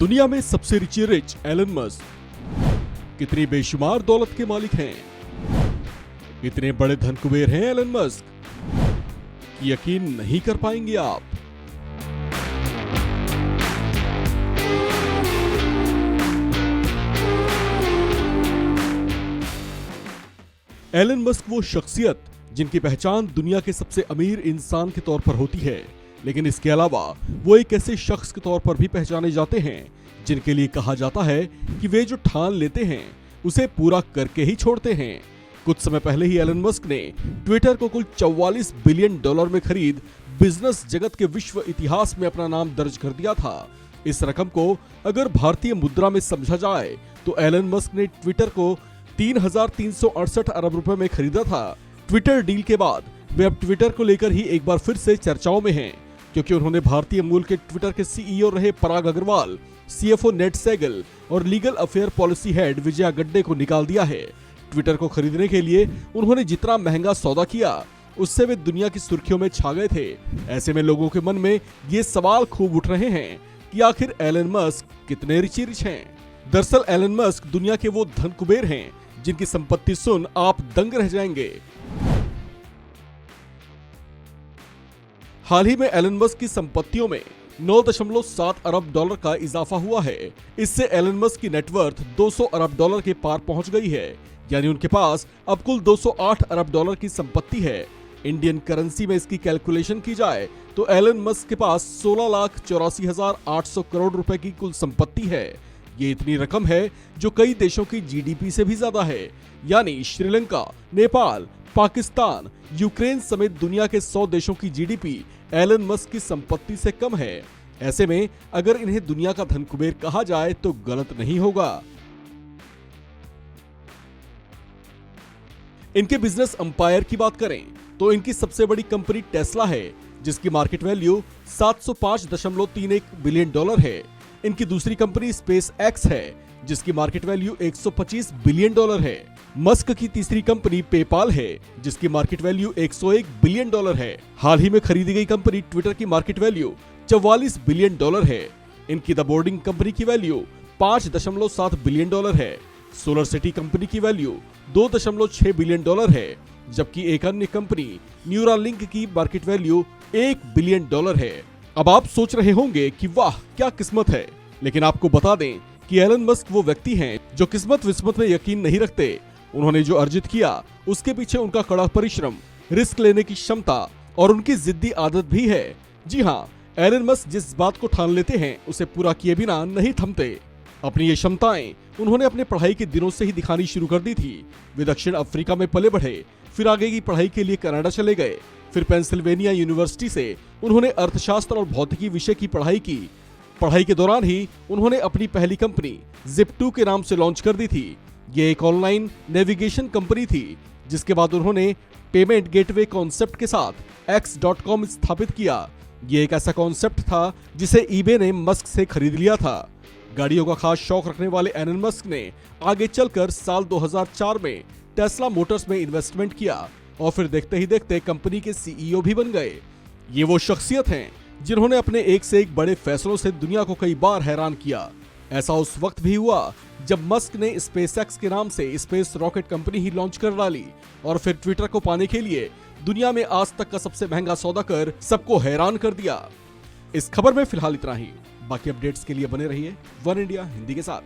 दुनिया में सबसे रिच एलन मस्क कितनी बेशुमार दौलत के मालिक हैं। इतने बड़े धन कुबेर हैं एलन मस्क कि यकीन नहीं कर पाएंगे आप। एलन मस्क वो शख्सियत जिनकी पहचान दुनिया के सबसे अमीर इंसान के तौर पर होती है, लेकिन इसके अलावा वो एक ऐसे शख्स के तौर पर भी पहचाने जाते हैं जिनके लिए कहा जाता है कि वे जो ठान लेते हैं उसे पूरा करके ही छोड़ते हैं। कुछ समय पहले ही एलन मस्क ने ट्विटर को कुल 44 बिलियन डॉलर में खरीद बिजनेस जगत के विश्व इतिहास में अपना नाम दर्ज कर दिया था। इस रकम को अगर भारतीय मुद्रा में समझा जाए तो एलन मस्क ने ट्विटर को 3,368 अरब रुपए में खरीदा था। ट्विटर डील के बाद वे अब ट्विटर को लेकर ही एक बार फिर से चर्चाओं में हैं, क्योंकि उन्होंने भारतीय मूल के ट्विटर के सीईओ रहे पराग अग्रवाल, सीएफओ नेड सेगल और legal affair policy head Vijaya गड्डे को निकाल दिया है। ट्विटर को खरीदने के लिए उन्होंने जितना महंगा सौदा किया उससे वे दुनिया की सुर्खियों में छा गए थे। ऐसे में लोगों के मन में ये सवाल खूब उठ रहे हैं कि आखिर एलन मस्क कितने रिच हैं। दरअसल एलन मस्क दुनिया के वो धन कुबेर हैं जिनकी संपत्ति सुन आप दंग रह जाएंगे। हाल ही में एलन मस्क की संपत्तियों में 9.7 अरब डॉलर का इजाफा हुआ है। इससे एलन मस्क की नेटवर्थ 200 अरब डॉलर के पार पहुंच गई है, यानी उनके पास अब कुल 208 अरब डॉलर की संपत्ति है। इंडियन करेंसी में इसकी कैलकुलेशन की जाए तो एलन मस्क के पास 16,84,800 करोड़ रुपए की कुल संपत्ति है। ये इतनी रकम है जो कई देशों की जीडीपी से भी ज्यादा है, यानी श्रीलंका, नेपाल, पाकिस्तान, यूक्रेन समेत दुनिया के 100 देशों की जीडीपी एलन मस्क की संपत्ति से कम है। ऐसे में अगर इन्हें दुनिया का धन कुबेर कहा जाए तो गलत नहीं होगा। इनके बिजनेस अंपायर की बात करें तो इनकी सबसे बड़ी कंपनी टेस्ला है, जिसकी मार्केट वैल्यू 705.31 बिलियन डॉलर है। इनकी दूसरी कंपनी स्पेस एक्स है, जिसकी मार्केट वैल्यू 125 बिलियन डॉलर है। मस्क की तीसरी कंपनी पेपाल है, जिसकी मार्केट वैल्यू 101 बिलियन डॉलर है। हाल ही में खरीदी गई कंपनी ट्विटर की मार्केट वैल्यू 44 बिलियन डॉलर है। इनकी द बोर्डिंग कंपनी की वैल्यू 5.7 बिलियन डॉलर है। सोलर सिटी कंपनी की वैल्यू 2.6 बिलियन डॉलर है, जबकि एक अन्य कंपनी न्यूरालिंक की मार्केट वैल्यू 1 बिलियन डॉलर है। अब आप सोच रहे होंगे कि वाह क्या किस्मत है, लेकिन आपको बता दें कि एलन मस्क वो व्यक्ति हैं जो किस्मत विस्मत में यकीन नहीं रखते। उन्होंने जो अर्जित किया उसके पीछे उनका कड़ा परिश्रम, रिस्क लेने की क्षमता और उनकी जिद्दी आदत भी है। जी हाँ, एलन मस्क जिस बात को ठान लेते हैं उसे पूरा किए बिना नहीं थमते। अपनी ये क्षमताएं उन्होंने अपने पढ़ाई के दिनों से ही दिखानी शुरू कर दी थी। वे दक्षिण अफ्रीका में पले बढ़े, फिर आगे की पढ़ाई के लिए कनाडा चले गए। फिर पेंसिल्वेनिया यूनिवर्सिटी से उन्होंने अर्थशास्त्र और भौतिकी विषय की पढ़ाई की। पढ़ाई के दौरान ही उन्होंने अपनी पहली कंपनी Zip2 के नाम से लॉन्च कर दी थी। ये एक ऑनलाइन नेविगेशन कंपनी थी, जिसके बाद उन्होंने पेमेंट गेटवे कॉन्सेप्ट के साथ X.com स्थापित किया। ये एक ऐसा कॉन्सेप्ट था जिसे eBay ने मस्क से खरीद लिया था। गाड़ियों का खास शौक रखने वाले एलन मस्क ने आगे चलकर साल 2004 में टेस्ला मोटर्स में इन्वेस्टमेंट किया और फिर देखते ही देखते कंपनी के सीईओ भी बन गए। ये वो शख्सियत हैं जिन्होंने अपने एक से एक बड़े फैसलों से दुनिया को कई बार हैरान किया। ऐसा उस वक्त भी हुआ जब मस्क ने स्पेसएक्स के नाम से स्पेस रॉकेट कंपनी ही लॉन्च कर डाली और फिर ट्विटर को पाने के लिए दुनिया में आज तक का सबसे महंगा सौदा कर सबको हैरान कर दिया। इस खबर में फिलहाल इतना ही। बाकी अपडेट्स के लिए बने रहिए वन इंडिया हिंदी के साथ।